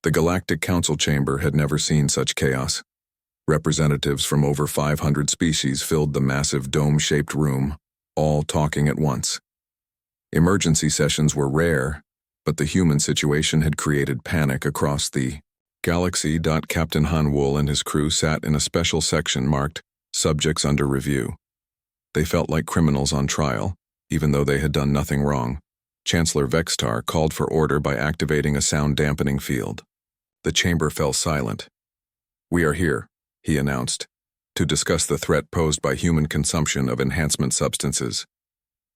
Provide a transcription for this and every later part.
The Galactic Council chamber had never seen such chaos. Representatives from over 500 species filled the massive dome-shaped room, all talking at once. Emergency sessions were rare, but the human situation had created panic across the galaxy. Captain Han Wool and his crew sat in a special section marked Subjects Under Review. They felt like criminals on trial, even though they had done nothing wrong. Chancellor Vextar called for order by activating a sound-dampening field. The chamber fell silent. "We are here," he announced, "to discuss the threat posed by human consumption of enhancement substances."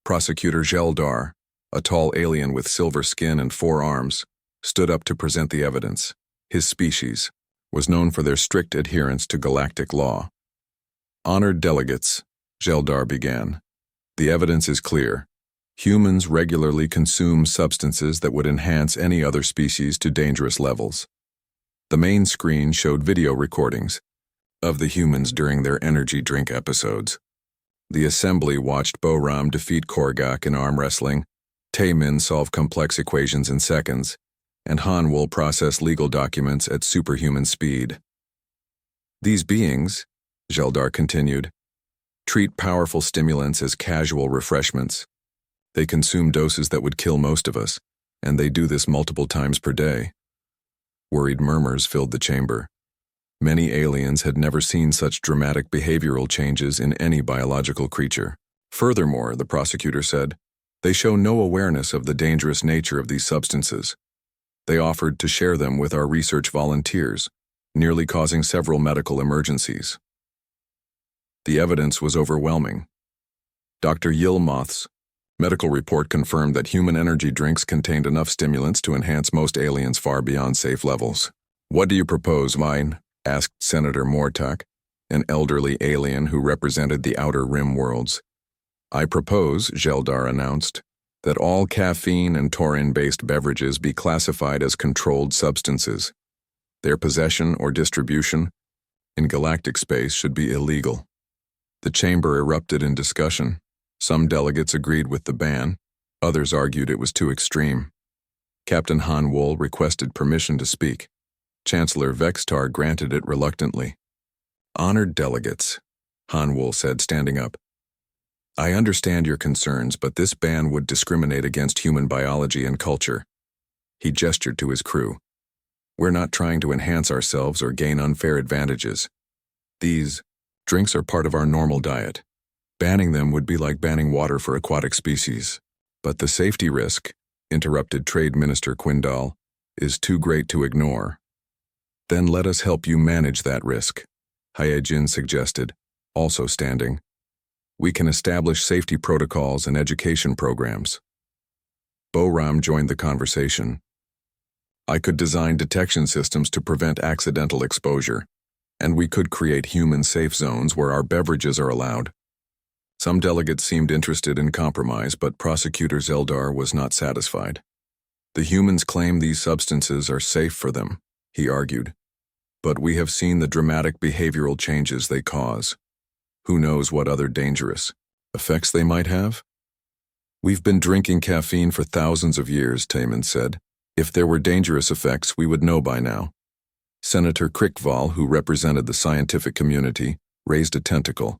Prosecutor Zeldar, a tall alien with silver skin and 4 arms, stood up to present the evidence. His species was known for their strict adherence to galactic law. "Honored delegates," Zeldar began, "the evidence is clear. Humans regularly consume substances that would enhance any other species to dangerous levels." The main screen showed video recordings of the humans during their energy drink episodes. The assembly watched Bo-Ram defeat Korgak in arm wrestling, Tae-Min solve complex equations in seconds, and Han Wool process legal documents at superhuman speed. "These beings," Zeldar continued, "treat powerful stimulants as casual refreshments. They consume doses that would kill most of us, and they do this multiple times per day." Worried murmurs filled the chamber. Many aliens had never seen such dramatic behavioral changes in any biological creature. Furthermore, the prosecutor said, they show no awareness of the dangerous nature of these substances. They offered to share them with our research volunteers, nearly causing several medical emergencies. The evidence was overwhelming. Dr. Yilmoth's medical report confirmed that human energy drinks contained enough stimulants to enhance most aliens far beyond safe levels. "What do you propose, Mine?" asked Senator Mortak, an elderly alien who represented the Outer Rim worlds. "I propose," Zeldar announced, "that all caffeine and taurine-based beverages be classified as controlled substances. Their possession or distribution in galactic space should be illegal." The chamber erupted in discussion. Some delegates agreed with the ban, others argued it was too extreme. Captain Han Wool requested permission to speak. Chancellor Vextar granted it reluctantly. "Honored delegates," Han Wool said, standing up. "I understand your concerns, but this ban would discriminate against human biology and culture." He gestured to his crew. "We're not trying to enhance ourselves or gain unfair advantages. These drinks are part of our normal diet. Banning them would be like banning water for aquatic species." "But the safety risk," interrupted Trade Minister Quindal, "is too great to ignore." "Then let us help you manage that risk," Hyejin suggested, also standing. "We can establish safety protocols and education programs." Bo-Ram joined the conversation. "I could design detection systems to prevent accidental exposure, and we could create human safe zones where our beverages are allowed." Some delegates seemed interested in compromise, but Prosecutor Zeldar was not satisfied. "The humans claim these substances are safe for them," he argued. "But we have seen the dramatic behavioral changes they cause. Who knows what other dangerous effects they might have?" "We've been drinking caffeine for thousands of years," Tae-Min said. "If there were dangerous effects, we would know by now." Senator Krickval, who represented the scientific community, raised a tentacle.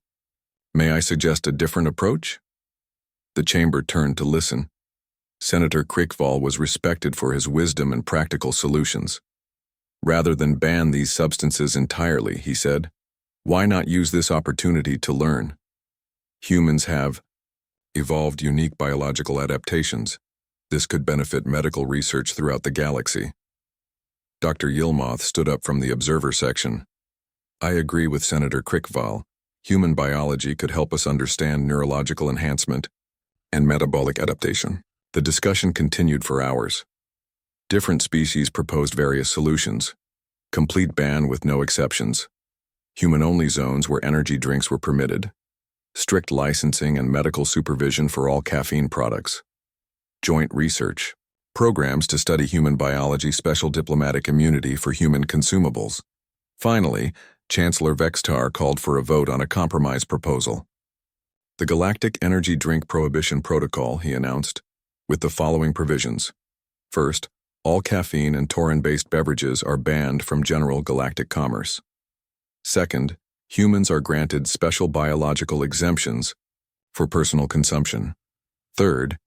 "May I suggest a different approach?" The chamber turned to listen. Senator Krickval was respected for his wisdom and practical solutions. "Rather than ban these substances entirely," he said, "why not use this opportunity to learn? Humans have evolved unique biological adaptations. This could benefit medical research throughout the galaxy." Dr. Yilmoth stood up from the observer section. "I agree with Senator Krickval. Human biology could help us understand neurological enhancement and metabolic adaptation." The discussion continued for hours. Different species proposed various solutions. Complete ban with no exceptions. Human-only zones where energy drinks were permitted. Strict licensing and medical supervision for all caffeine products. Joint research. Programs to study human biology, special diplomatic immunity for human consumables. Finally, Chancellor Vextar called for a vote on a compromise proposal. "The Galactic Energy Drink Prohibition Protocol," he announced, "with the following provisions. First, All caffeine and taurine-based beverages are banned from general galactic commerce. Second, humans are granted special biological exemptions for personal consumption. Third,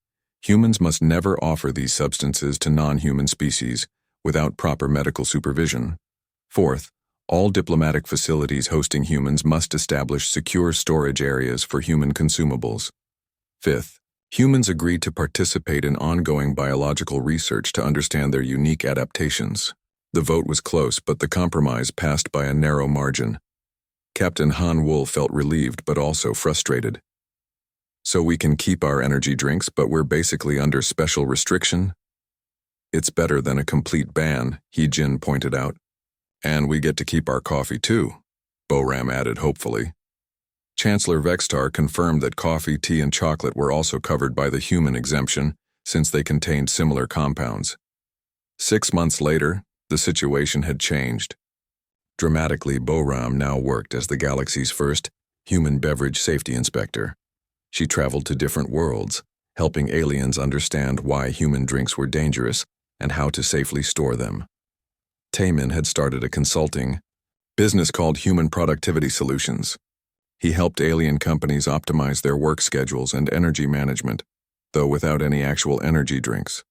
humans must never offer these substances to non-human species without proper medical supervision. Fourth, all diplomatic facilities hosting humans must establish secure storage areas for human consumables. Fifth, humans agree to participate in ongoing biological research to understand their unique adaptations. The vote was close, but the compromise passed by a narrow margin. Captain Han Wool felt relieved but also frustrated. So we can keep our energy drinks, but we're basically under special restriction? It's better than a complete ban, He Jin pointed out. And we get to keep our coffee too, Boram added hopefully. Chancellor Vextar confirmed that coffee, tea, and chocolate were also covered by the human exemption, since they contained similar compounds. 6 months later, the situation had changed. Dramatically, Boram now worked as the galaxy's first human beverage safety inspector. She traveled to different worlds, helping aliens understand why human drinks were dangerous and how to safely store them. Taemin had started a consulting business called Human Productivity Solutions. He helped alien companies optimize their work schedules and energy management, though without any actual energy drinks.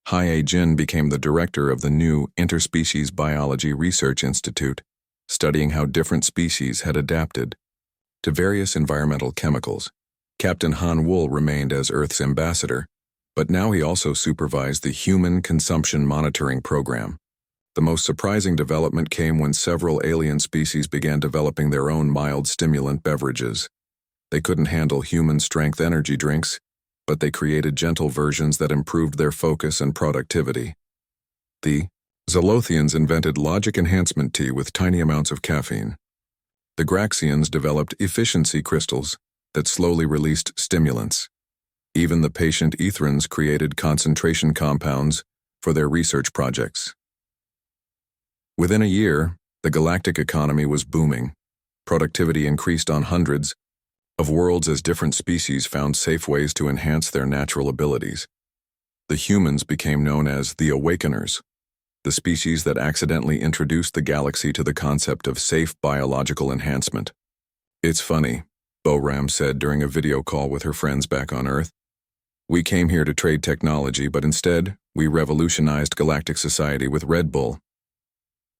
Hye Jin became the director of the new Interspecies Biology Research Institute, studying how different species had adapted to various environmental chemicals. Captain Han Wool remained as Earth's ambassador, but now he also supervised the Human Consumption Monitoring Program. The most surprising development came when several alien species began developing their own mild stimulant beverages. They couldn't handle human-strength energy drinks, but they created gentle versions that improved their focus and productivity. The Zolothians invented logic enhancement tea with tiny amounts of caffeine. The Graxians developed efficiency crystals that slowly released stimulants. Even the patient Etherans created concentration compounds for their research projects. Within a year, the galactic economy was booming. Productivity increased on hundreds of worlds as different species found safe ways to enhance their natural abilities. The humans became known as the Awakeners, the species that accidentally introduced the galaxy to the concept of safe biological enhancement. It's funny, Boram said during a video call with her friends back on Earth. We came here to trade technology, but instead, we revolutionized galactic society with Red Bull.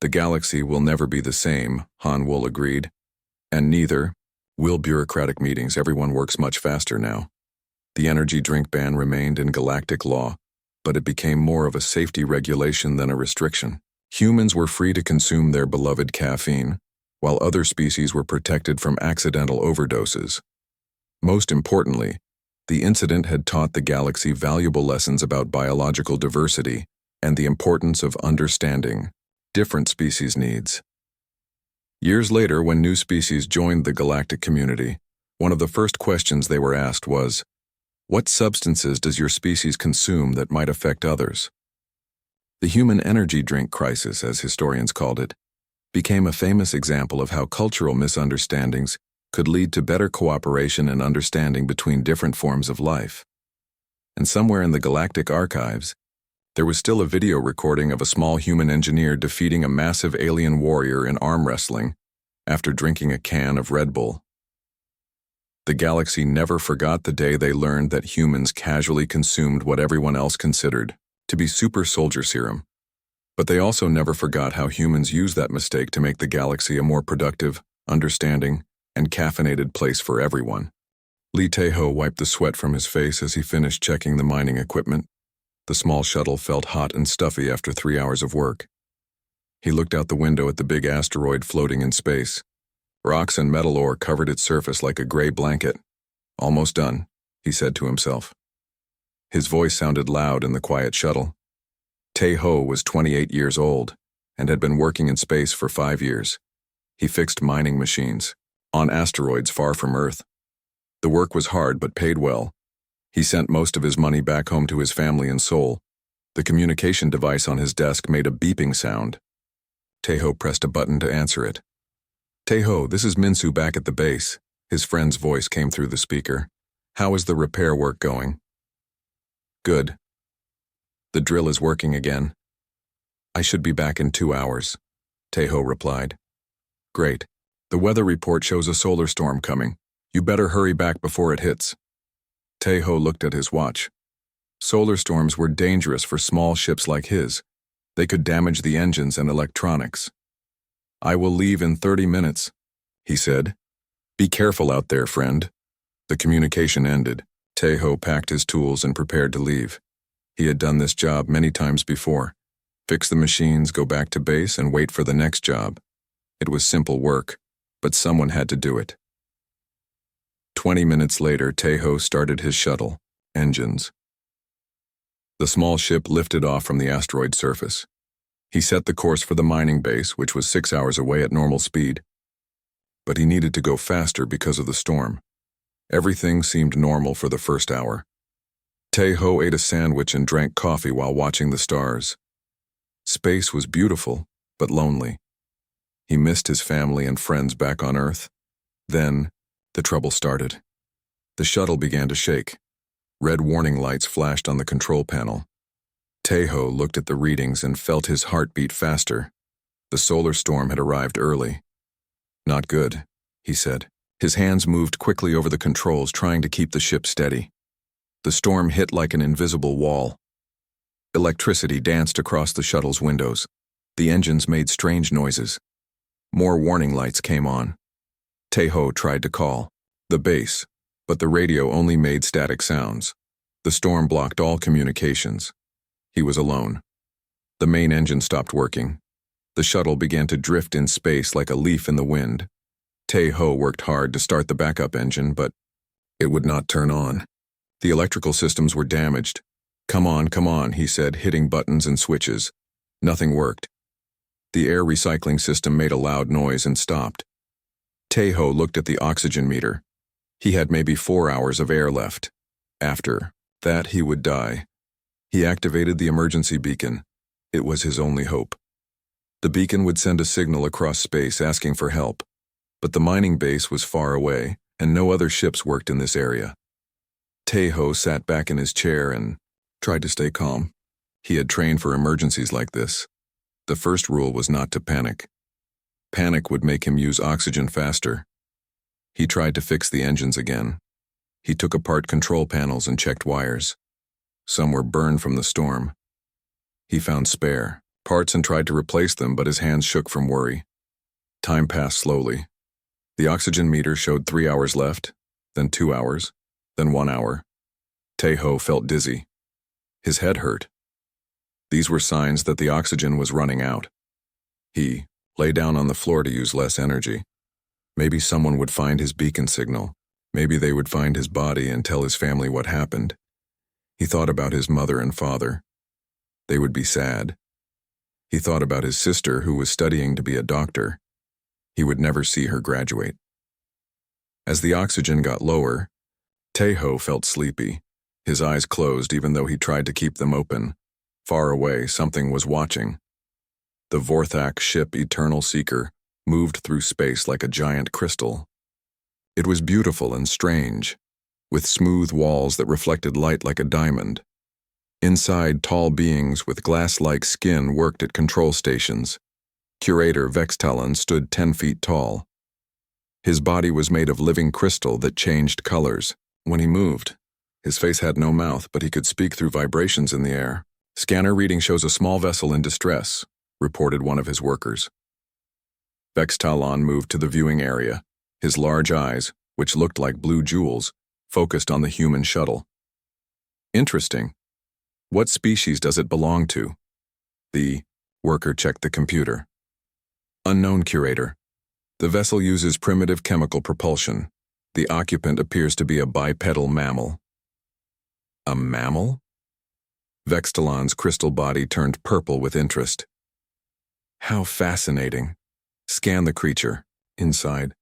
The galaxy will never be the same, Han Wool agreed. And neither will bureaucratic meetings. Everyone works much faster now. The energy drink ban remained in galactic law, but it became more of a safety regulation than a restriction. Humans were free to consume their beloved caffeine, while other species were protected from accidental overdoses. Most importantly, the incident had taught the galaxy valuable lessons about biological diversity and the importance of understanding different species' needs. Years later, when new species joined the galactic community, one of the first questions they were asked was, "What substances does your species consume that might affect others?" The human energy drink crisis, as historians called it, became a famous example of how cultural misunderstandings could lead to better cooperation and understanding between different forms of life. And somewhere in the galactic archives, there was still a video recording of a small human engineer defeating a massive alien warrior in arm wrestling after drinking a can of Red Bull. The galaxy never forgot the day they learned that humans casually consumed what everyone else considered to be super soldier serum. But they also never forgot how humans used that mistake to make the galaxy a more productive, understanding, and caffeinated place for everyone. Lee Tae-ho wiped the sweat from his face as he finished checking the mining equipment. The small shuttle felt hot and stuffy after 3 hours of work. He looked out the window at the big asteroid floating in space. Rocks and metal ore covered its surface like a gray blanket. Almost done, he said to himself. His voice sounded loud in the quiet shuttle. Tae-ho was 28 years old and had been working in space for 5 years. He fixed mining machines on asteroids far from Earth. The work was hard but paid well. He sent most of his money back home to his family in Seoul. The communication device on his desk made a beeping sound. Tae-ho pressed a button to answer it. "Tae-ho, this is Minsu back at the base." His friend's voice came through the speaker. "How is the repair work going?" "Good. The drill is working again. I should be back in 2 hours, Tejo replied. Great. The weather report shows a solar storm coming. You better hurry back before it hits. Tejo looked at his watch. Solar storms were dangerous for small ships like his. They could damage the engines and electronics. I will leave in 30 minutes, he said. Be careful out there, friend. The communication ended. Tejo packed his tools and prepared to leave. He had done this job many times before. Fix the machines, go back to base, and wait for the next job. It was simple work, but someone had to do it. 20 minutes later, Tejo started his shuttle, engines. The small ship lifted off from the asteroid surface. He set the course for the mining base, which was 6 hours away at normal speed. But he needed to go faster because of the storm. Everything seemed normal for the first hour. Tejo ate a sandwich and drank coffee while watching the stars. Space was beautiful, but lonely. He missed his family and friends back on Earth. Then, the trouble started. The shuttle began to shake. Red warning lights flashed on the control panel. Tejo looked at the readings and felt his heart beat faster. The solar storm had arrived early. Not good, he said. His hands moved quickly over the controls, trying to keep the ship steady. The storm hit like an invisible wall. Electricity danced across the shuttle's windows. The engines made strange noises. More warning lights came on. Tejo tried to call the base, but the radio only made static sounds. The storm blocked all communications. He was alone. The main engine stopped working. The shuttle began to drift in space like a leaf in the wind. Tejo worked hard to start the backup engine, but it would not turn on. The electrical systems were damaged. Come on, he said, hitting buttons and switches. Nothing worked. The air recycling system made a loud noise and stopped. Tejo looked at the oxygen meter. He had maybe 4 hours of air left. After that, he would die. He activated the emergency beacon. It was his only hope. The beacon would send a signal across space asking for help. But the mining base was far away, and no other ships worked in this area. Tejo sat back in his chair and tried to stay calm. He had trained for emergencies like this. The first rule was not to panic. Panic would make him use oxygen faster. He tried to fix the engines again. He took apart control panels and checked wires. Some were burned from the storm. He found spare parts and tried to replace them, but his hands shook from worry. Time passed slowly. The oxygen meter showed 3 hours left, then 2 hours, then 1 hour. Tejo felt dizzy. His head hurt. These were signs that the oxygen was running out. He lay down on the floor to use less energy. Maybe someone would find his beacon signal. Maybe they would find his body and tell his family what happened. He thought about his mother and father. They would be sad. He thought about his sister, who was studying to be a doctor. He would never see her graduate. As the oxygen got lower, Tejo felt sleepy. His eyes closed even though he tried to keep them open. Far away, something was watching. The Vorthak ship Eternal Seeker moved through space like a giant crystal. It was beautiful and strange, with smooth walls that reflected light like a diamond. Inside, tall beings with glass-like skin worked at control stations. Curator Vextalan stood 10 feet tall. His body was made of living crystal that changed colors. When he moved, his face had no mouth, but he could speak through vibrations in the air. Scanner reading shows a small vessel in distress, reported one of his workers. Vextalan moved to the viewing area. His large eyes, which looked like blue jewels, focused on the human shuttle. Interesting. What species does it belong to? The worker checked the computer. Unknown, Curator. The vessel uses primitive chemical propulsion. The occupant appears to be a bipedal mammal. A mammal? Vextalan's crystal body turned purple with interest. How fascinating. Scan the creature. Inside,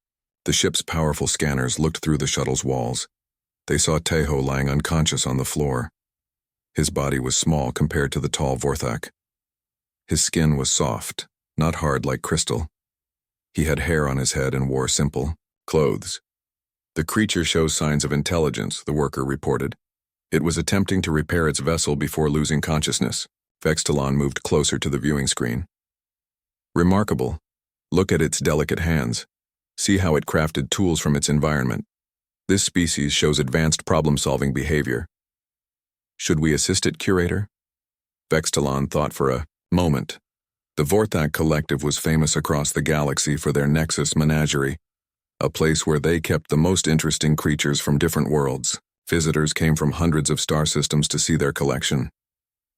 the ship's powerful scanners looked through the shuttle's walls. They saw Tejo lying unconscious on the floor. His body was small compared to the tall Vorthak. His skin was soft, not hard like crystal. He had hair on his head and wore simple clothes. The creature shows signs of intelligence, the worker reported. It was attempting to repair its vessel before losing consciousness. Vextalon moved closer to the viewing screen. Remarkable. Look at its delicate hands. See how it crafted tools from its environment. This species shows advanced problem-solving behavior. Should we assist it, Curator? Vextalon thought for a moment. The Vorthak Collective was famous across the galaxy for their Nexus Menagerie, a place where they kept the most interesting creatures from different worlds. Visitors came from hundreds of star systems to see their collection.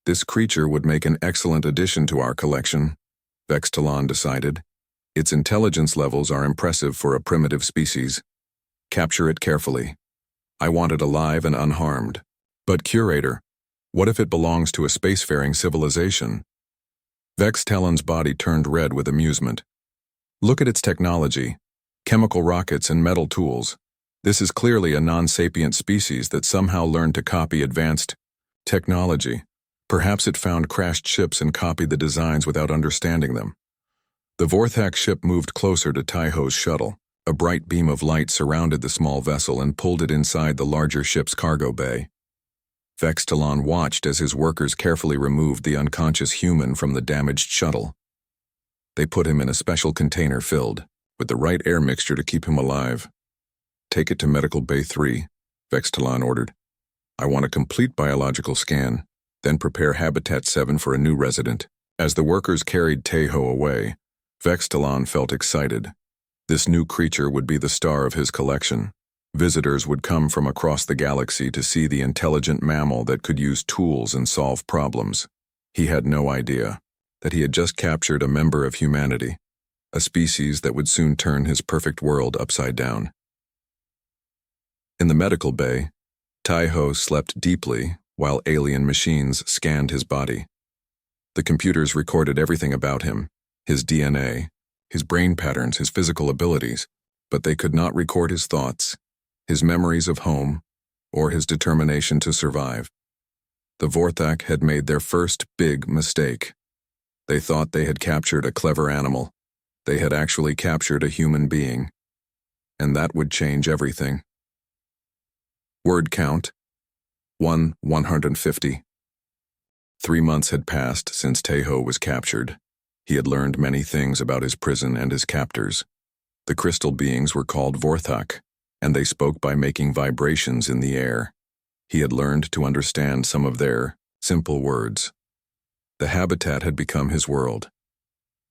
This creature would make an excellent addition to our collection, Vextalon decided. Its intelligence levels are impressive for a primitive species. Capture it carefully. I want it alive and unharmed. But Curator, what if it belongs to a spacefaring civilization? Vextalon's body turned red with amusement. Look at its technology. Chemical rockets and metal tools. This is clearly a non-sapient species that somehow learned to copy advanced technology. Perhaps it found crashed ships and copied the designs without understanding them. The Vorthak ship moved closer to Taiho's shuttle. A bright beam of light surrounded the small vessel and pulled it inside the larger ship's cargo bay. Vextalon watched as his workers carefully removed the unconscious human from the damaged shuttle. They put him in a special container filled with the right air mixture to keep him alive. Take it to Medical Bay 3, Vextalon ordered. I want a complete biological scan, then prepare Habitat 7 for a new resident. As the workers carried Taiho away, Vextalon felt excited. This new creature would be the star of his collection. Visitors would come from across the galaxy to see the intelligent mammal that could use tools and solve problems. He had no idea that he had just captured a member of humanity, a species that would soon turn his perfect world upside down. In the medical bay, Taiho slept deeply while alien machines scanned his body. The computers recorded everything about him, his DNA, his brain patterns, his physical abilities, but they could not record his thoughts, his memories of home, or his determination to survive. The Vorthak had made their first big mistake. They thought they had captured a clever animal. They had actually captured a human being. And that would change everything. Word count: 150. 3 months had passed since Taiho was captured. He had learned many things about his prison and his captors. The crystal beings were called Vorthak, and they spoke by making vibrations in the air. He had learned to understand some of their simple words. The habitat had become his world.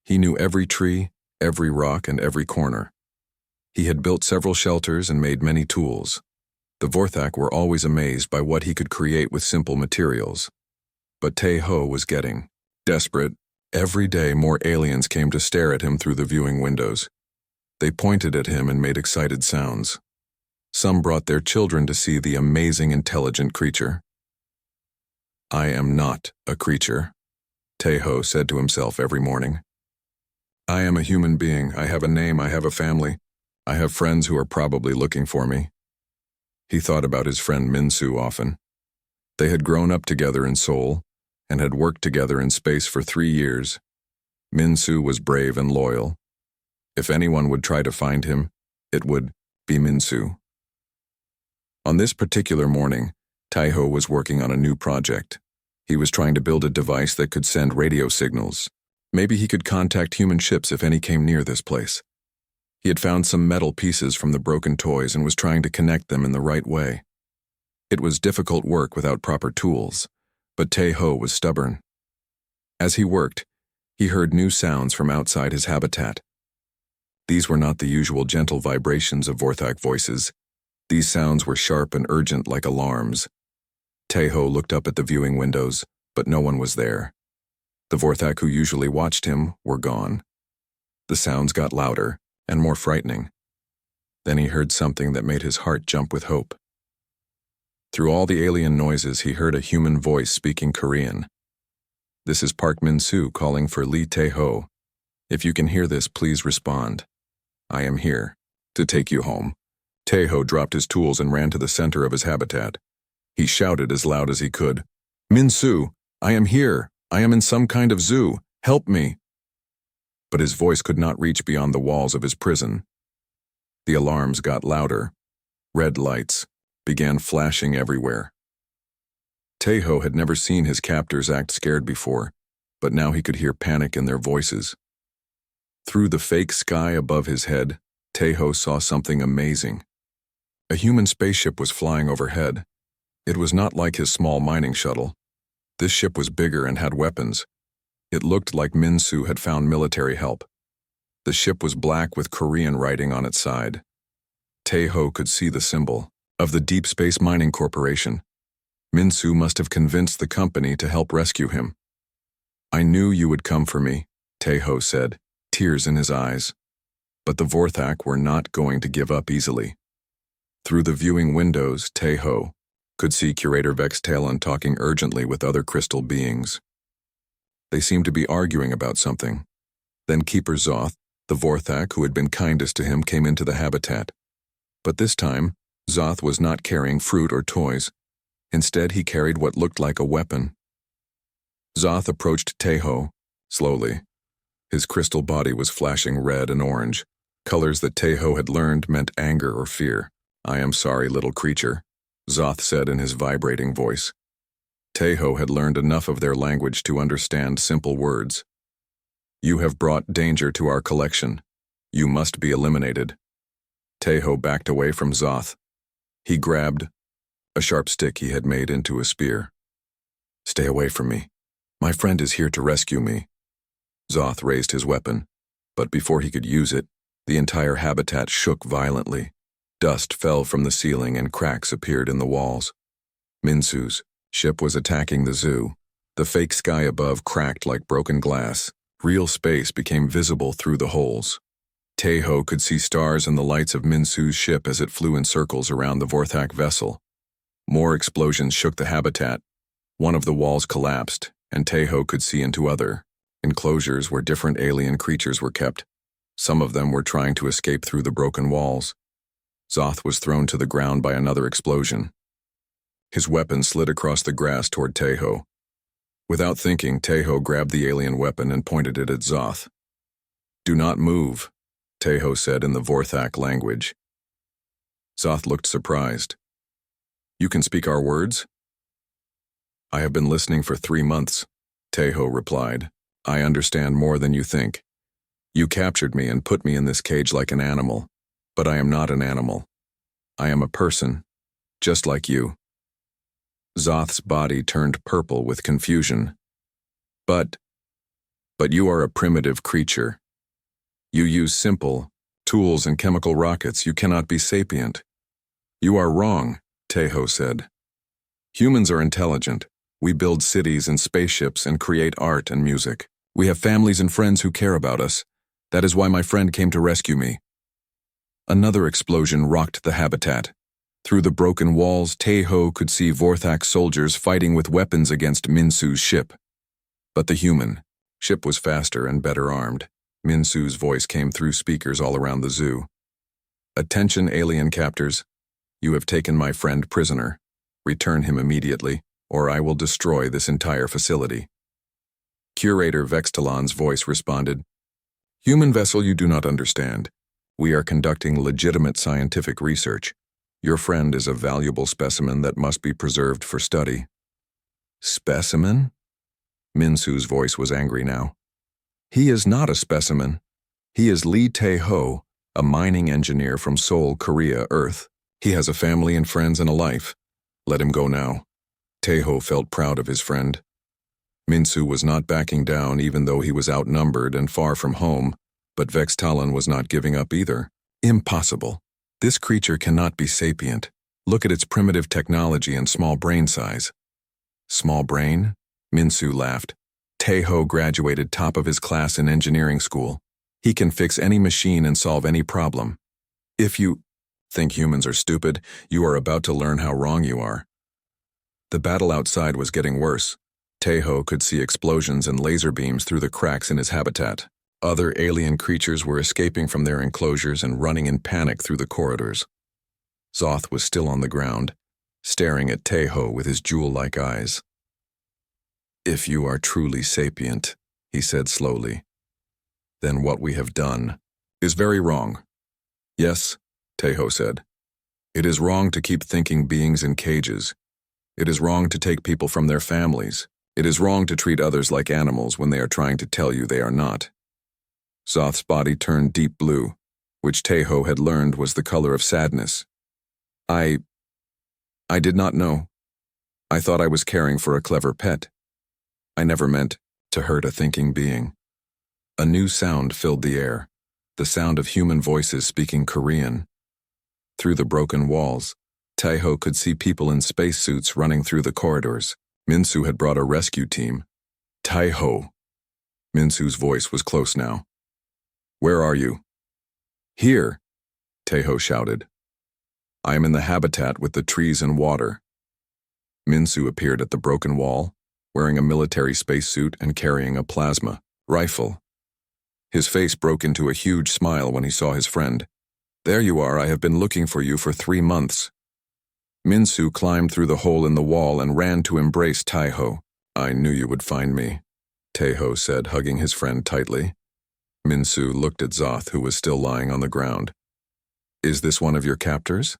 He knew every tree, every rock, and every corner. He had built several shelters and made many tools. The Vorthak were always amazed by what he could create with simple materials. But Taiho was getting desperate. Every day more aliens came to stare at him through the viewing windows. They pointed at him and made excited sounds. Some brought their children to see the amazing intelligent creature. I am not a creature, Taiho said to himself every morning. I am a human being. I have a name. I have a family. I have friends who are probably looking for me. He thought about his friend Minsu often. They had grown up together in Seoul and had worked together in space for 3 years. Minsu was brave and loyal. If anyone would try to find him, it would be Minsu. On this particular morning, Taiho was working on a new project. He was trying to build a device that could send radio signals. Maybe he could contact human ships if any came near this place. He had found some metal pieces from the broken toys and was trying to connect them in the right way. It was difficult work without proper tools, but Taiho was stubborn. As he worked, he heard new sounds from outside his habitat. These were not the usual gentle vibrations of Vorthak voices. These sounds were sharp and urgent like alarms. Taiho looked up at the viewing windows, but no one was there. The Vorthak who usually watched him were gone. The sounds got louder and more frightening. Then he heard something that made his heart jump with hope. Through all the alien noises, he heard a human voice speaking Korean. This is Park Min-soo calling for Lee Tae-ho. If you can hear this, please respond. I am here to take you home. Tae-ho dropped his tools and ran to the center of his habitat. He shouted as loud as he could, Min-soo, I am here. I am in some kind of zoo. Help me. But his voice could not reach beyond the walls of his prison. The alarms got louder. Red lights began flashing everywhere. Teho had never seen his captors act scared before, but now he could hear panic in their voices. Through the fake sky above his head, Teho saw something amazing. A human spaceship was flying overhead. It was not like his small mining shuttle. This ship was bigger and had weapons. It looked like Minsu had found military help. The ship was black with Korean writing on its side. Teho could see the symbol of the Deep Space Mining Corporation. Minsu must have convinced the company to help rescue him. "I knew you would come for me," Teho said, tears in his eyes. But the Vorthak were not going to give up easily. Through the viewing windows, Teho could see Curator Vextalon talking urgently with other crystal beings. They seemed to be arguing about something. Then Keeper Zoth, the Vorthak who had been kindest to him, came into the habitat. But this time, Zoth was not carrying fruit or toys. Instead, he carried what looked like a weapon. Zoth approached Teho, slowly. His crystal body was flashing red and orange, colors that Teho had learned meant anger or fear. "I am sorry, little creature," Zoth said in his vibrating voice. Teho had learned enough of their language to understand simple words. "You have brought danger to our collection. You must be eliminated." Teho backed away from Zoth. He grabbed a sharp stick he had made into a spear. "Stay away from me. My friend is here to rescue me." Zoth raised his weapon, but before he could use it, the entire habitat shook violently. Dust fell from the ceiling and cracks appeared in the walls. Minsu's ship was attacking the zoo. The fake sky above cracked like broken glass. Real space became visible through the holes. Teho could see stars in the lights of Minsu's ship as it flew in circles around the Vorthak vessel. More explosions shook the habitat. One of the walls collapsed, and Teho could see into other enclosures where different alien creatures were kept. Some of them were trying to escape through the broken walls. Zoth was thrown to the ground by another explosion. His weapon slid across the grass toward Teho. Without thinking, Teho grabbed the alien weapon and pointed it at Zoth. "Do not move," Teho said in the Vorthak language. Zoth looked surprised. "You can speak our words?" "I have been listening for 3 months," Teho replied. "I understand more than you think. You captured me and put me in this cage like an animal, but I am not an animal. I am a person, just like you." Zoth's body turned purple with confusion. But you are a primitive creature. You use simple tools and chemical rockets. You cannot be sapient." "You are wrong," Teho said. "Humans are intelligent. We build cities and spaceships and create art and music. We have families and friends who care about us. That is why my friend came to rescue me." Another explosion rocked the habitat. Through the broken walls, Teho could see Vorthak soldiers fighting with weapons against Minsu's ship. But the human ship was faster and better armed. Minsu's voice came through speakers all around the zoo. "Attention, alien captors. You have taken my friend prisoner. Return him immediately, or I will destroy this entire facility." Curator Vextalon's voice responded, "Human vessel, you do not understand. We are conducting legitimate scientific research. Your friend is a valuable specimen that must be preserved for study." "Specimen?" Minsu's voice was angry now. "He is not a specimen. He is Lee Tae-ho, a mining engineer from Seoul, Korea, Earth. He has a family and friends and a life. Let him go now." Tae-ho felt proud of his friend. Minsu was not backing down even though he was outnumbered and far from home, but Vextalon was not giving up either. "Impossible. This creature cannot be sapient. Look at its primitive technology and small brain size." "Small brain?" Minsu laughed. "Tae-ho graduated top of his class in engineering school. He can fix any machine and solve any problem. If you think humans are stupid, you are about to learn how wrong you are." The battle outside was getting worse. Tae-ho could see explosions and laser beams through the cracks in his habitat. Other alien creatures were escaping from their enclosures and running in panic through the corridors. Zoth was still on the ground, staring at Tae-ho with his jewel-like eyes. "If you are truly sapient," he said slowly, "then what we have done is very wrong." "Yes," Tae-ho said. "It is wrong to keep thinking beings in cages. It is wrong to take people from their families. It is wrong to treat others like animals when they are trying to tell you they are not. Zoth's body turned deep blue, which Teho had learned was the color of sadness. I did not know. I thought I was caring for a clever pet. I never meant to hurt a thinking being. A new sound filled the air, the sound of human voices speaking Korean. Through the broken walls, Teho could see people in spacesuits running through the corridors. Minsu had brought a rescue team. Teho. Minsu's voice was close now. Where are you? Here, Teho shouted. I am in the habitat with the trees and water. Minsu appeared at the broken wall, wearing a military spacesuit and carrying a plasma rifle. His face broke into a huge smile when he saw his friend. There you are, I have been looking for you for 3 months. Minsu climbed through the hole in the wall and ran to embrace Teho. I knew you would find me, Teho said, hugging his friend tightly. Minsu looked at Zoth, who was still lying on the ground. Is this one of your captors?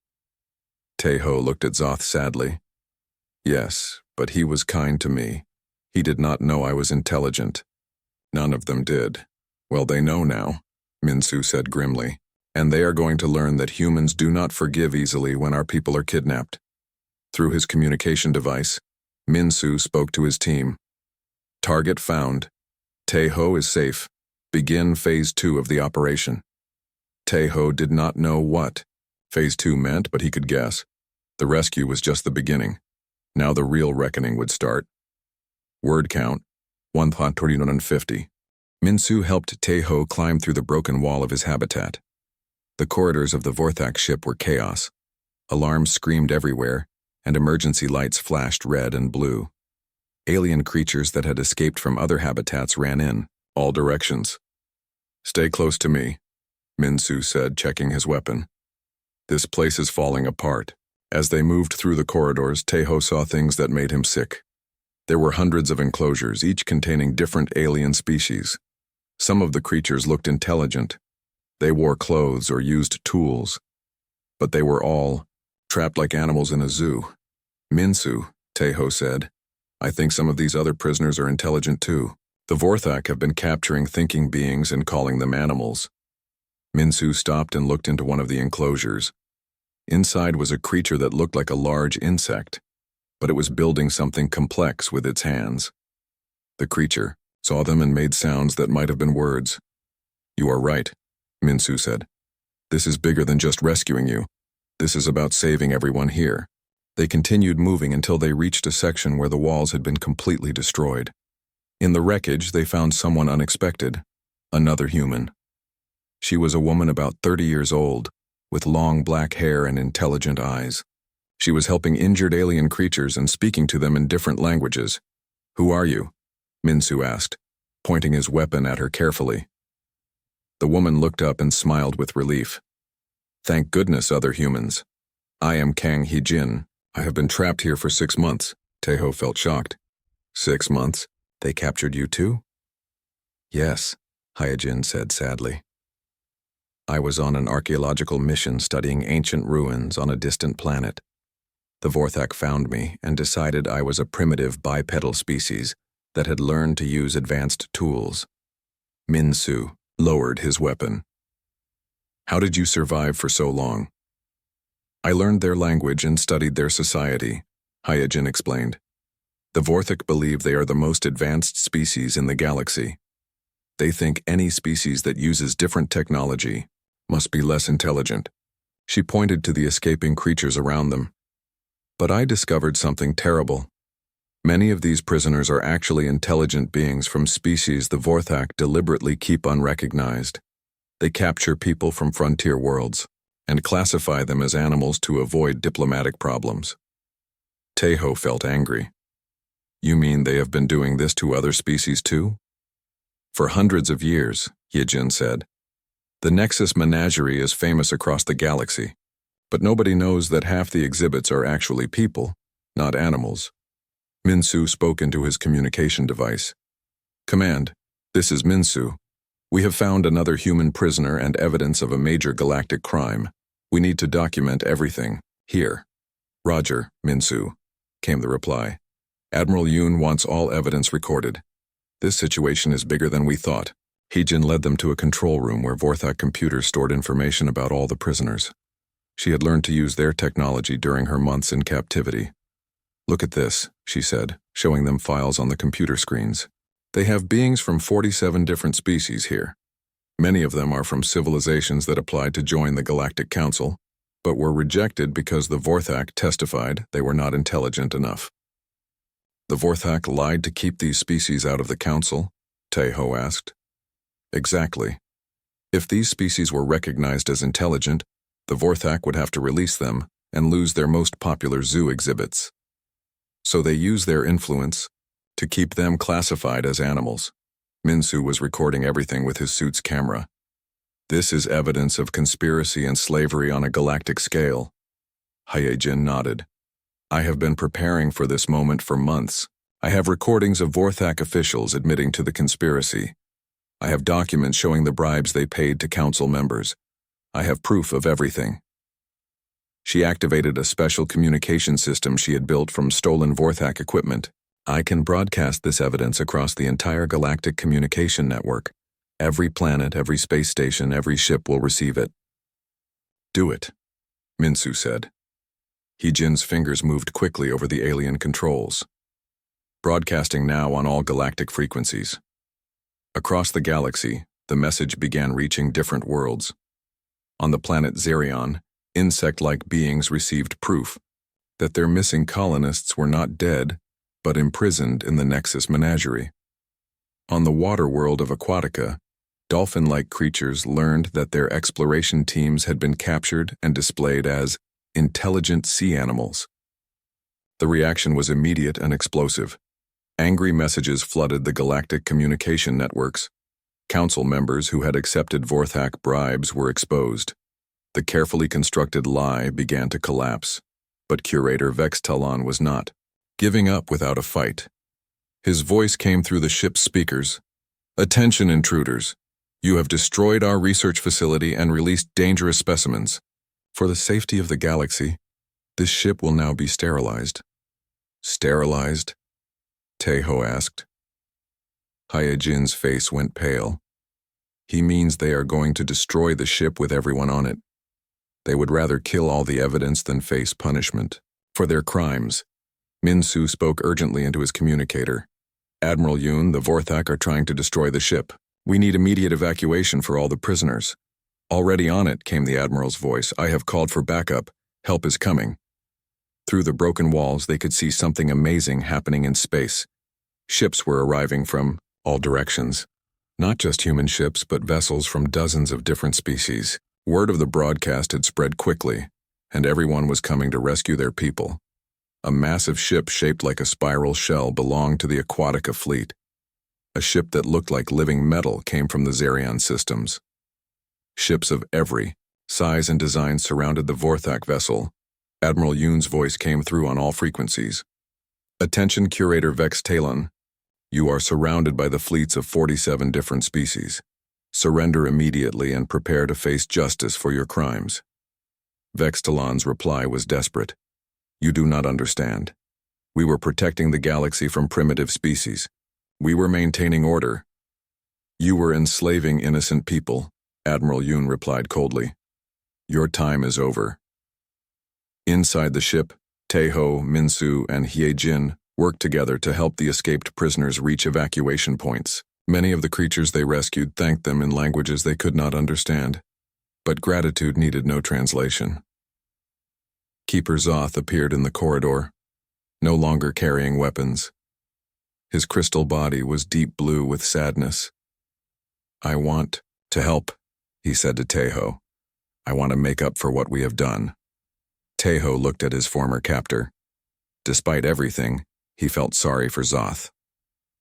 Teho looked at Zoth sadly. Yes, but he was kind to me. He did not know I was intelligent. None of them did. Well, they know now, Minsu said grimly, and they are going to learn that humans do not forgive easily when our people are kidnapped. Through his communication device, Minsu spoke to his team. Target found. Teho is safe. Begin Phase 2 of the operation. Teho did not know what Phase 2 meant, but he could guess. The rescue was just the beginning. Now the real reckoning would start. Word count, 150. Minsu helped Teho climb through the broken wall of his habitat. The corridors of the Vorthak ship were chaos. Alarms screamed everywhere, and emergency lights flashed red and blue. Alien creatures that had escaped from other habitats ran in, all directions. Stay close to me, Minsu said, checking his weapon. This place is falling apart. As they moved through the corridors, Teho saw things that made him sick. There were hundreds of enclosures, each containing different alien species. Some of the creatures looked intelligent. They wore clothes or used tools. But they were all trapped like animals in a zoo. Minsu, Teho said, I think some of these other prisoners are intelligent too. The Vorthak have been capturing thinking beings and calling them animals. Minsu stopped and looked into one of the enclosures. Inside was a creature that looked like a large insect, but it was building something complex with its hands. The creature saw them and made sounds that might have been words. You are right, Minsu said. This is bigger than just rescuing you. This is about saving everyone here. They continued moving until they reached a section where the walls had been completely destroyed. In the wreckage, they found someone unexpected, another human. She was a woman about 30 years old, with long black hair and intelligent eyes. She was helping injured alien creatures and speaking to them in different languages. Who are you? Minsu asked, pointing his weapon at her carefully. The woman looked up and smiled with relief. Thank goodness, other humans. I am Kang Hee-jin. I have been trapped here for 6 months. Teho felt shocked. 6 months? They captured you too? Yes, Hyejin said sadly. I was on an archaeological mission studying ancient ruins on a distant planet. The Vorthak found me and decided I was a primitive bipedal species that had learned to use advanced tools. Minsu lowered his weapon. How did you survive for so long? I learned their language and studied their society, Hyejin explained. The Vorthak believe they are the most advanced species in the galaxy. They think any species that uses different technology must be less intelligent. She pointed to the escaping creatures around them. But I discovered something terrible. Many of these prisoners are actually intelligent beings from species the Vorthak deliberately keep unrecognized. They capture people from frontier worlds and classify them as animals to avoid diplomatic problems. Teho felt angry. You mean they have been doing this to other species too? For hundreds of years, Hyejin said. The Nexus Menagerie is famous across the galaxy, but nobody knows that half the exhibits are actually people, not animals. Minsu spoke into his communication device. Command, this is Minsu. We have found another human prisoner and evidence of a major galactic crime. We need to document everything. Here. Roger, Minsu. came the reply. Admiral Yoon wants all evidence recorded. This situation is bigger than we thought. Heejin led them to a control room where Vorthak computers stored information about all the prisoners. She had learned to use their technology during her months in captivity. Look at this, she said, showing them files on the computer screens. They have beings from 47 different species here. Many of them are from civilizations that applied to join the Galactic Council, but were rejected because the Vorthak testified they were not intelligent enough. The Vorthak lied to keep these species out of the Council? Taeho asked. Exactly. If these species were recognized as intelligent, the Vorthak would have to release them and lose their most popular zoo exhibits. So they use their influence to keep them classified as animals. Minsu was recording everything with his suit's camera. This is evidence of conspiracy and slavery on a galactic scale. Hyejin nodded. I have been preparing for this moment for months. I have recordings of Vorthak officials admitting to the conspiracy. I have documents showing the bribes they paid to council members. I have proof of everything. She activated a special communication system she had built from stolen Vorthak equipment. I can broadcast this evidence across the entire galactic communication network. Every planet, every space station, every ship will receive it. Do it, Minsu said. Heejin's fingers moved quickly over the alien controls. Broadcasting now on all galactic frequencies. Across the galaxy, the message began reaching different worlds. On the planet Zerion, insect-like beings received proof that their missing colonists were not dead, but imprisoned in the Nexus menagerie. On the water world of Aquatica, dolphin-like creatures learned that their exploration teams had been captured and displayed as intelligent sea animals. The reaction was immediate and explosive. Angry messages flooded the galactic communication networks. Council members who had accepted Vorthak bribes were exposed. The carefully constructed lie began to collapse, but Curator Vex Talon was not giving up without a fight. His voice came through the ship's speakers. Attention, intruders. You have destroyed our research facility and released dangerous specimens. For the safety of the galaxy, this ship will now be sterilized. Sterilized? Taeho asked. Hyejin's face went pale. He means they are going to destroy the ship with everyone on it. They would rather kill all the evidence than face punishment for their crimes. Minsu spoke urgently into his communicator. Admiral Yoon, the Vorthak are trying to destroy the ship. We need immediate evacuation for all the prisoners. Already on it, came the Admiral's voice. I have called for backup. Help is coming. Through the broken walls, they could see something amazing happening in space. Ships were arriving from all directions. Not just human ships, but vessels from dozens of different species. Word of the broadcast had spread quickly, and everyone was coming to rescue their people. A massive ship shaped like a spiral shell belonged to the Aquatica fleet. A ship that looked like living metal came from the Zerion systems. Ships of every size and design surrounded the Vorthak vessel. Admiral Yoon's voice came through on all frequencies. Attention, Curator Vex Talon. You are surrounded by the fleets of 47 different species. Surrender immediately and prepare to face justice for your crimes. Vex Talon's reply was desperate. You do not understand. We were protecting the galaxy from primitive species. We were maintaining order. You were enslaving innocent people, Admiral Yoon replied coldly. Your time is over. Inside the ship, Taeho, Minsu, and Hyejin worked together to help the escaped prisoners reach evacuation points. Many of the creatures they rescued thanked them in languages they could not understand, but gratitude needed no translation. Keeper Zoth appeared in the corridor, no longer carrying weapons. His crystal body was deep blue with sadness. I want to help, he said to Taeho. I want to make up for what we have done. Taeho looked at his former captor. Despite everything, he felt sorry for Zoth.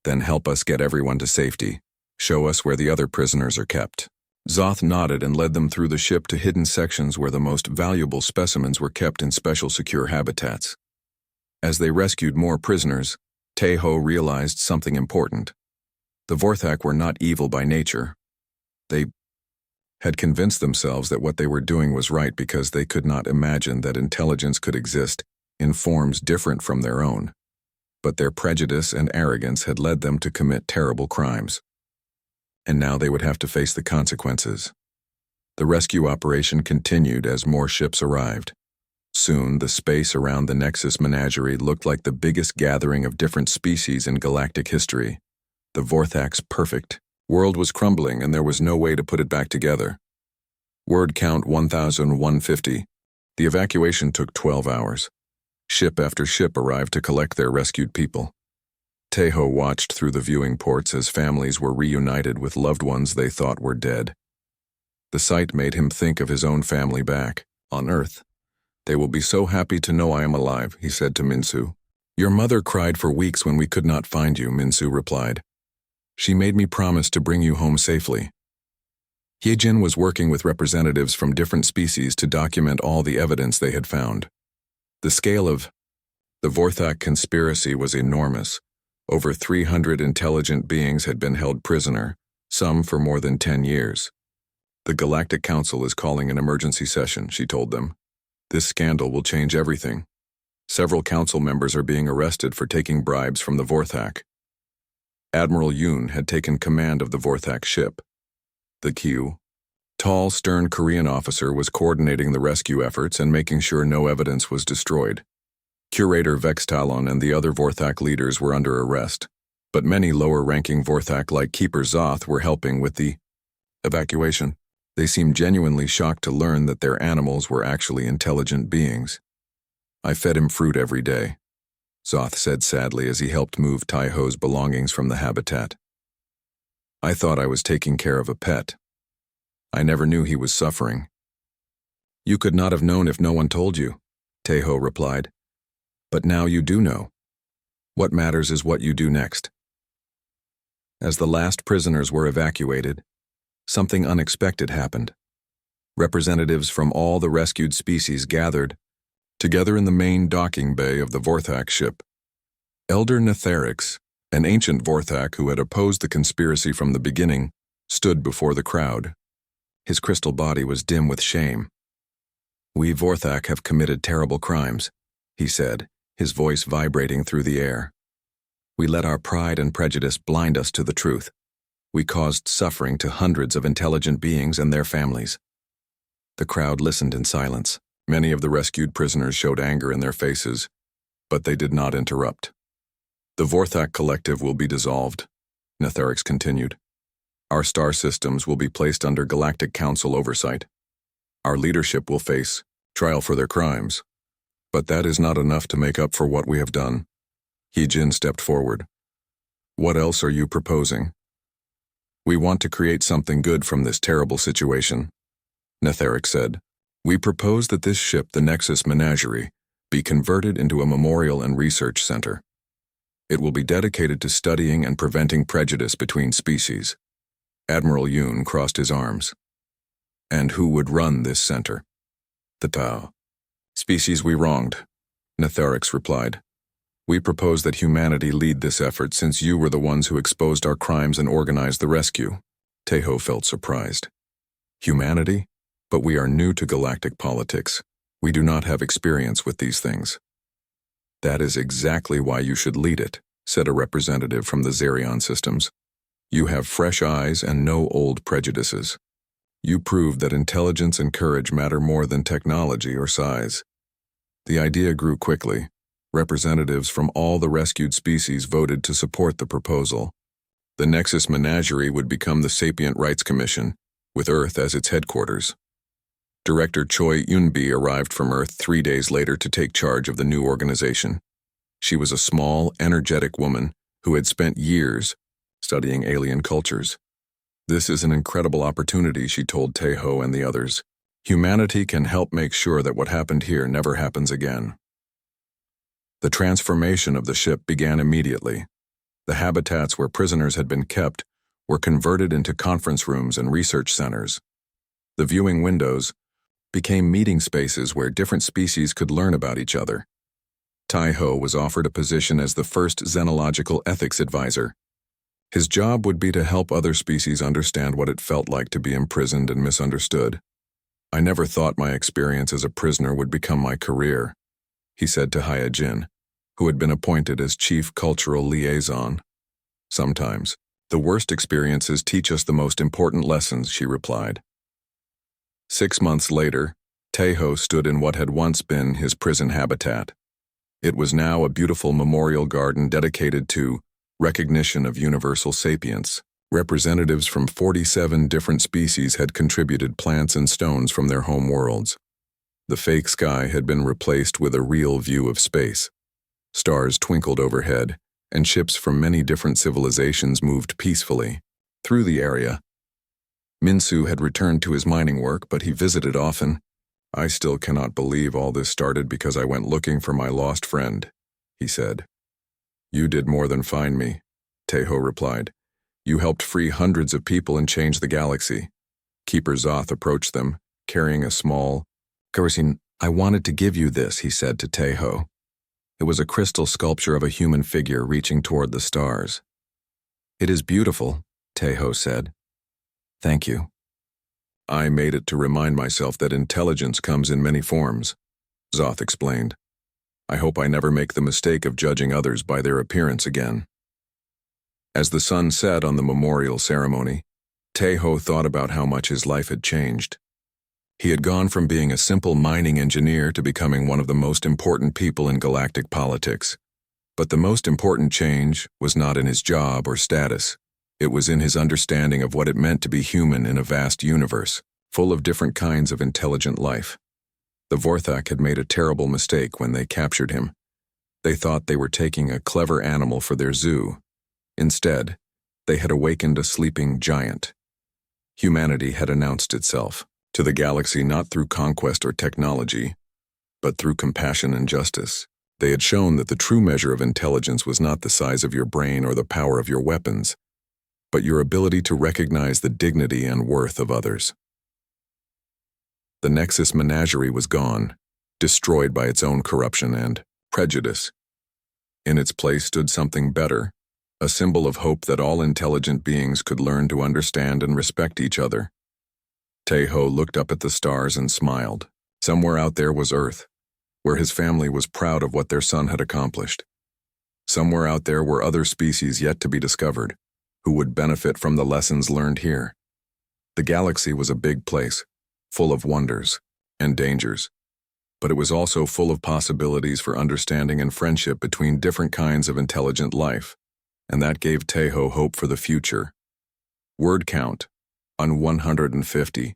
Then help us get everyone to safety. Show us where the other prisoners are kept. Zoth nodded and led them through the ship to hidden sections where the most valuable specimens were kept in special secure habitats. As they rescued more prisoners, Taeho realized something important. The Vorthak were not evil by nature. They had convinced themselves that what they were doing was right because they could not imagine that intelligence could exist in forms different from their own, but their prejudice and arrogance had led them to commit terrible crimes. And now they would have to face the consequences. The rescue operation continued as more ships arrived. Soon, the space around the Nexus menagerie looked like the biggest gathering of different species in galactic history. The Vorthak's perfect world was crumbling, and there was no way to put it back together. Word count 1,150. The evacuation took 12 hours. Ship after ship arrived to collect their rescued people. Tejo watched through the viewing ports as families were reunited with loved ones they thought were dead. The sight made him think of his own family back on Earth. "They will be so happy to know I am alive," he said to Minsu. "Your mother cried for weeks when we could not find you," Minsu replied. "She made me promise to bring you home safely." Hyejin was working with representatives from different species to document all the evidence they had found. The scale of the Vorthak conspiracy was enormous. Over 300 intelligent beings had been held prisoner, some for more than 10 years. "The Galactic Council is calling an emergency session," she told them. "This scandal will change everything. Several council members are being arrested for taking bribes from the Vorthak." Admiral Yoon had taken command of the Vorthak ship. The Q, tall, stern Korean officer, was coordinating the rescue efforts and making sure no evidence was destroyed. Curator Vextalon and the other Vorthak leaders were under arrest, but many lower-ranking Vorthak like Keeper Zoth were helping with the evacuation. They seemed genuinely shocked to learn that their animals were actually intelligent beings. "I fed him fruit every day," Zoth said sadly as he helped move Taiho's belongings from the habitat. "I thought I was taking care of a pet. I never knew he was suffering." "You could not have known if no one told you," Taiho replied. "But now you do know. What matters is what you do next." As the last prisoners were evacuated, something unexpected happened. Representatives from all the rescued species gathered together in the main docking bay of the Vorthak ship. Elder Netherix, an ancient Vorthak who had opposed the conspiracy from the beginning, stood before the crowd. His crystal body was dim with shame. "We Vorthak have committed terrible crimes," he said, his voice vibrating through the air. "We let our pride and prejudice blind us to the truth. We caused suffering to hundreds of intelligent beings and their families." The crowd listened in silence. Many of the rescued prisoners showed anger in their faces, but they did not interrupt. "The Vorthak Collective will be dissolved," Netherix continued. "Our star systems will be placed under Galactic Council oversight. Our leadership will face trial for their crimes. But that is not enough to make up for what we have done." Hyejin stepped forward. "What else are you proposing?" "We want to create something good from this terrible situation," Netherix said. "We propose that this ship, the Nexus Menagerie, be converted into a memorial and research center. It will be dedicated to studying and preventing prejudice between species." Admiral Yoon crossed his arms. "And who would run this center?" "The Tao species we wronged," Netherix replied. "We propose that humanity lead this effort since you were the ones who exposed our crimes and organized the rescue." Tejo felt surprised. "Humanity? But we are new to galactic politics. We do not have experience with these things." "That is exactly why you should lead it," said a representative from the Zerion systems. "You have fresh eyes and no old prejudices. You proved that intelligence and courage matter more than technology or size." The idea grew quickly. Representatives from all the rescued species voted to support the proposal. The Nexus Menagerie would become the Sapient Rights Commission, with Earth as its headquarters. Director Choi Yunbi arrived from Earth 3 days later to take charge of the new organization. She was a small, energetic woman who had spent years studying alien cultures. "This is an incredible opportunity," she told Tejo and the others. "Humanity can help make sure that what happened here never happens again." The transformation of the ship began immediately. The habitats where prisoners had been kept were converted into conference rooms and research centers. The viewing windows became meeting spaces where different species could learn about each other. Taiho was offered a position as the first xenological ethics advisor. His job would be to help other species understand what it felt like to be imprisoned and misunderstood. "I never thought my experience as a prisoner would become my career," he said to Hyojin, who had been appointed as chief cultural liaison. Sometimes, the worst experiences teach us the most important lessons, she replied. 6 months later, Taeho stood in what had once been his prison habitat. It was now a beautiful memorial garden dedicated to recognition of universal sapience. Representatives from 47 different species had contributed plants and stones from their home worlds. The fake sky had been replaced with a real view of space. Stars twinkled overhead, and ships from many different civilizations moved peacefully through the area. Minsu had returned to his mining work, but he visited often. I still cannot believe all this started because I went looking for my lost friend, he said. You did more than find me, Taeho replied. You helped free hundreds of people and change the galaxy. Keeper Zoth approached them, carrying a small kerosene. I wanted to give you this, he said to Taeho. It was a crystal sculpture of a human figure reaching toward the stars. It is beautiful, Taeho said. Thank you. I made it to remind myself that intelligence comes in many forms, Zoth explained. I hope I never make the mistake of judging others by their appearance again. As the sun set on the memorial ceremony, Taeho thought about how much his life had changed. He had gone from being a simple mining engineer to becoming one of the most important people in galactic politics. But the most important change was not in his job or status. It was in his understanding of what it meant to be human in a vast universe, full of different kinds of intelligent life. The Vorthak had made a terrible mistake when they captured him. They thought they were taking a clever animal for their zoo. Instead, they had awakened a sleeping giant. Humanity had announced itself to the galaxy not through conquest or technology, but through compassion and justice. They had shown that the true measure of intelligence was not the size of your brain or the power of your weapons, but your ability to recognize the dignity and worth of others. The Nexus menagerie was gone, destroyed by its own corruption and prejudice. In its place stood something better, a symbol of hope that all intelligent beings could learn to understand and respect each other. Taeho looked up at the stars and smiled. Somewhere out there was Earth, where his family was proud of what their son had accomplished. Somewhere out there were other species yet to be discovered, who would benefit from the lessons learned here. The galaxy was a big place, full of wonders and dangers, but it was also full of possibilities for understanding and friendship between different kinds of intelligent life, and that gave Taeho hope for the future. Word count on 150.